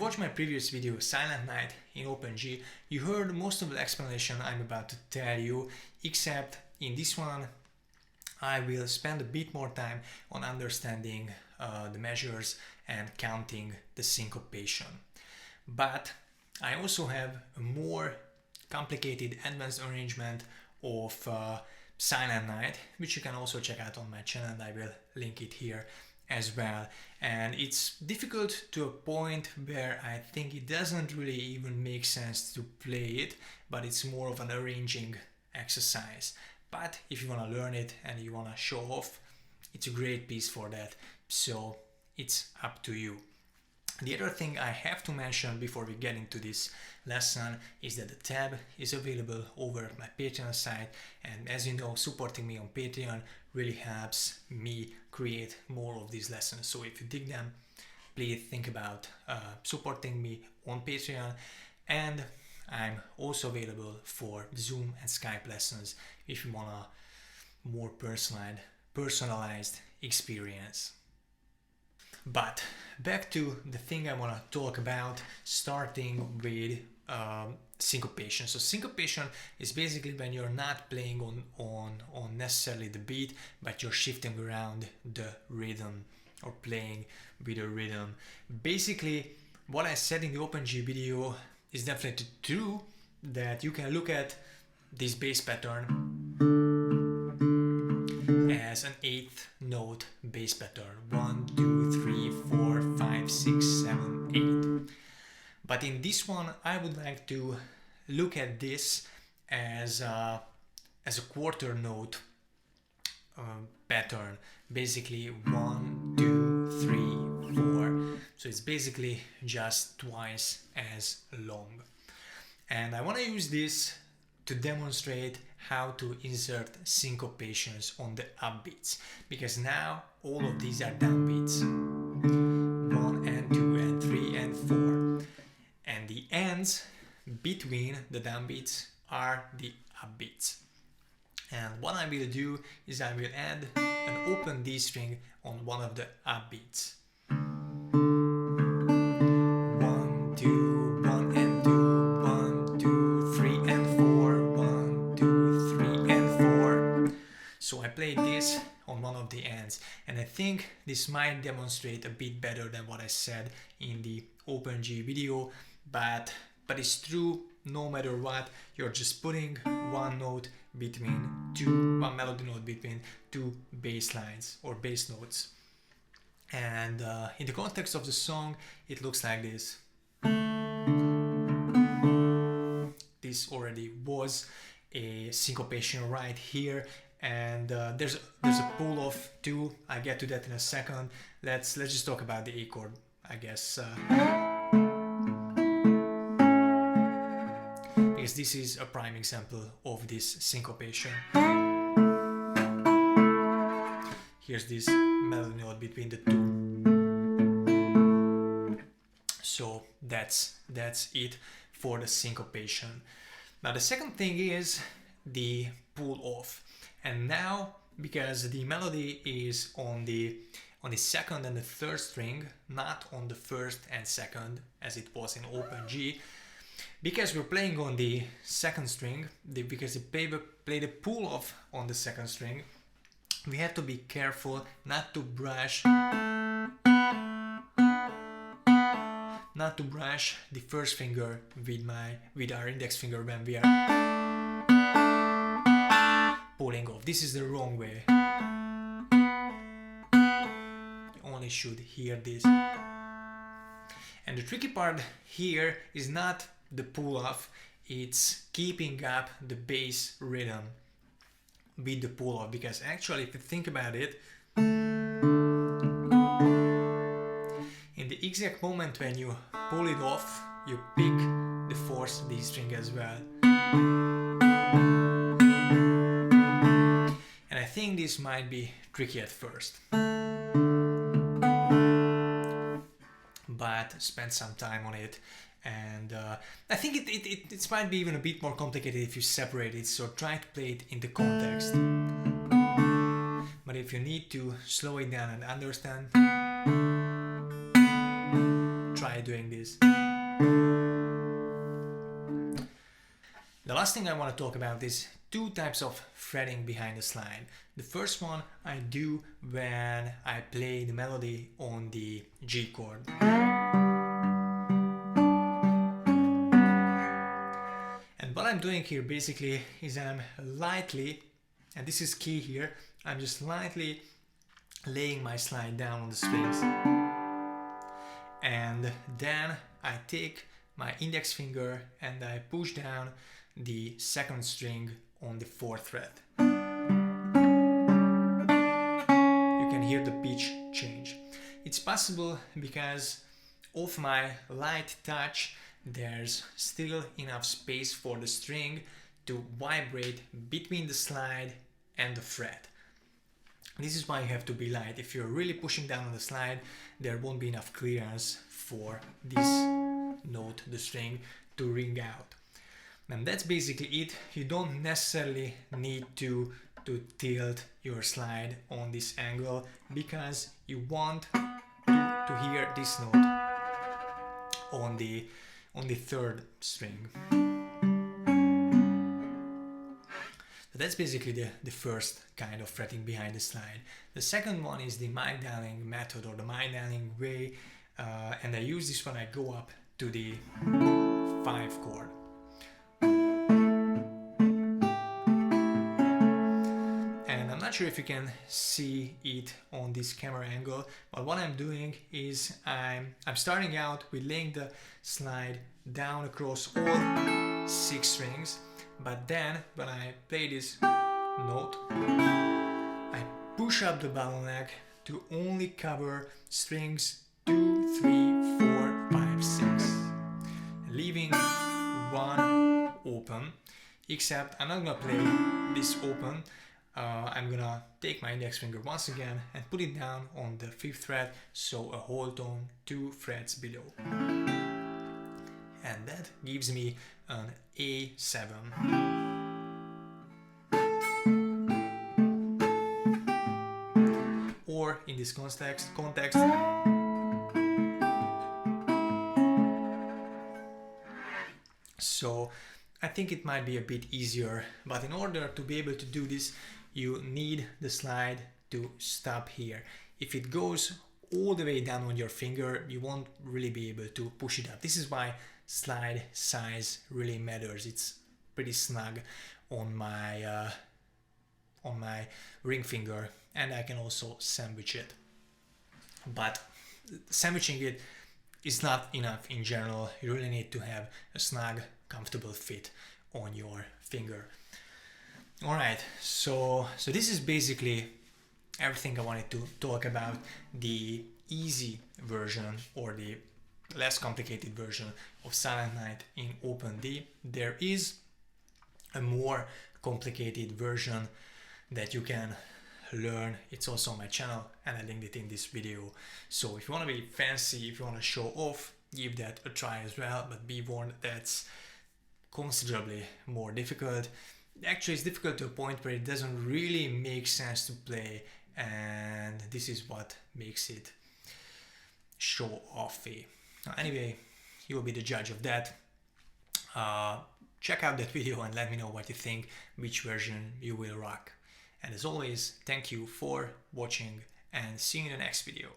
watched my previous video, Silent Night in Open G, you heard most of the explanation I'm about to tell you, except in this one I will spend a bit more time on understanding the measures and counting the syncopation. But I also have a more complicated advanced arrangement of Silent Night, which you can also check out on my channel, and I will link it here as well. And it's difficult to a point where I think it doesn't really even make sense to play it, but it's more of an arranging exercise. But if you want to learn it and you want to show off, it's a great piece for that, so it's up to you. The other thing I have to mention before we get into this lesson is that the tab is available over at my Patreon site, and as you know, supporting me on Patreon really helps me create more of these lessons. So if you dig them, please think about supporting me on Patreon. And I'm also available for Zoom and Skype lessons if you want a more personalized experience. But back to the thing I want to talk about, starting with syncopation. So syncopation is basically when you're not playing on necessarily the beat, but you're shifting around the rhythm or playing with a rhythm. Basically, what I said in the Open G video is definitely true, that you can look at this bass pattern as an 8th note bass pattern. 1, 2, 3, 4, 5, 6, 7, 8. But in this one, I would like to look at this as a quarter note pattern. Basically 1, 2, 3, 4. So it's basically just twice as long. And I want to use this to demonstrate how to insert syncopations on the upbeats, because now all of these are downbeats. 1 and 2 and 3 and 4. And the ends between the downbeats are the upbeats. And what I will do is I will add an open D string on one of the upbeats. 1, 2, 1 and 2, 1, 2, 3 and 4, 1, 2, 3 and 4. So I played this on one of the ends, and I think this might demonstrate a bit better than what I said in the Open G video, but it's true. No matter what, you're just putting one melody note between two bass lines or bass notes. And in the context of the song, it looks like this. This already was a syncopation right here, and there's a pull off too. I get to that in a second. Let's just talk about the A chord, I guess. Because this is a prime example of this syncopation. Here's this melody note between the two. So that's it for the syncopation. Now the second thing is the pull off. And now, because the melody is on the second and the third string, not on the first and second as it was in Open G, because we're playing on the second string, because they play the pull off on the second string, we have to be careful not to brush the first finger with our index finger when we are pulling off. This is the wrong way. You only should hear this. And the tricky part here is not the pull off, it's keeping up the bass rhythm with the pull off, because actually if you think about it, in the exact moment when you pull it off, you pick the fourth D string as well. And I think this might be tricky at first, but spend some time on it. And I think it might be even a bit more complicated if you separate it, so try to play it in the context. But if you need to slow it down and understand, try by doing this. The last thing I want to talk about is two types of fretting behind the slide. The first one I do when I play the melody on the G chord. And what I'm doing here basically is I'm lightly, and this is key here, I'm just lightly laying my slide down on the strings. And then I take my index finger and I push down the second string on the 4th fret. You can hear the pitch change. It's possible because of my light touch there's still enough space for the string to vibrate between the slide and the fret. This is why you have to be light. If you're really pushing down on the slide, there won't be enough clearance for this note, the string, to ring out. And that's basically it. You don't necessarily need to tilt your slide on this angle because you want to hear this note on the 3rd string. So that's basically the first kind of fretting behind the slide. The second one is the mic dialing method or the mic dialing way, and I use this when I go up to the 5 chord. And I'm not sure if you can see it on this camera angle, but what I'm doing is I'm starting out with laying the slide down across all 6 strings, but then when I play this note, I push up the bottleneck to only cover strings 2, 3, 4, 5, 6, leaving 1 open, except I'm not gonna play this open. I'm gonna take my index finger once again and put it down on the 5th fret, so a whole tone 2 frets below. And that gives me an A7. Or in this context, so I think it might be a bit easier, but in order to be able to do this, you need the slide to stop here. If it goes all the way down on your finger, you won't really be able to push it up. This is why slide size really matters. It's pretty snug on my ring finger, and I can also sandwich it. But sandwiching it is not enough in general. You really need to have a snug, comfortable fit on your finger. All right, so this is basically everything I wanted to talk about. The easy version or the less complicated version of Silent Night in Open D. There is a more complicated version that you can learn. It's also on my channel and I linked it in this video. So if you want to be fancy, if you want to show off, give that a try as well, but be warned, that's considerably more difficult. Actually, it's difficult to a point where it doesn't really make sense to play, and this is what makes it show offy. Anyway, you will be the judge of that. Check out that video and let me know what you think, which version you will rock. And as always, thank you for watching and see you in the next video.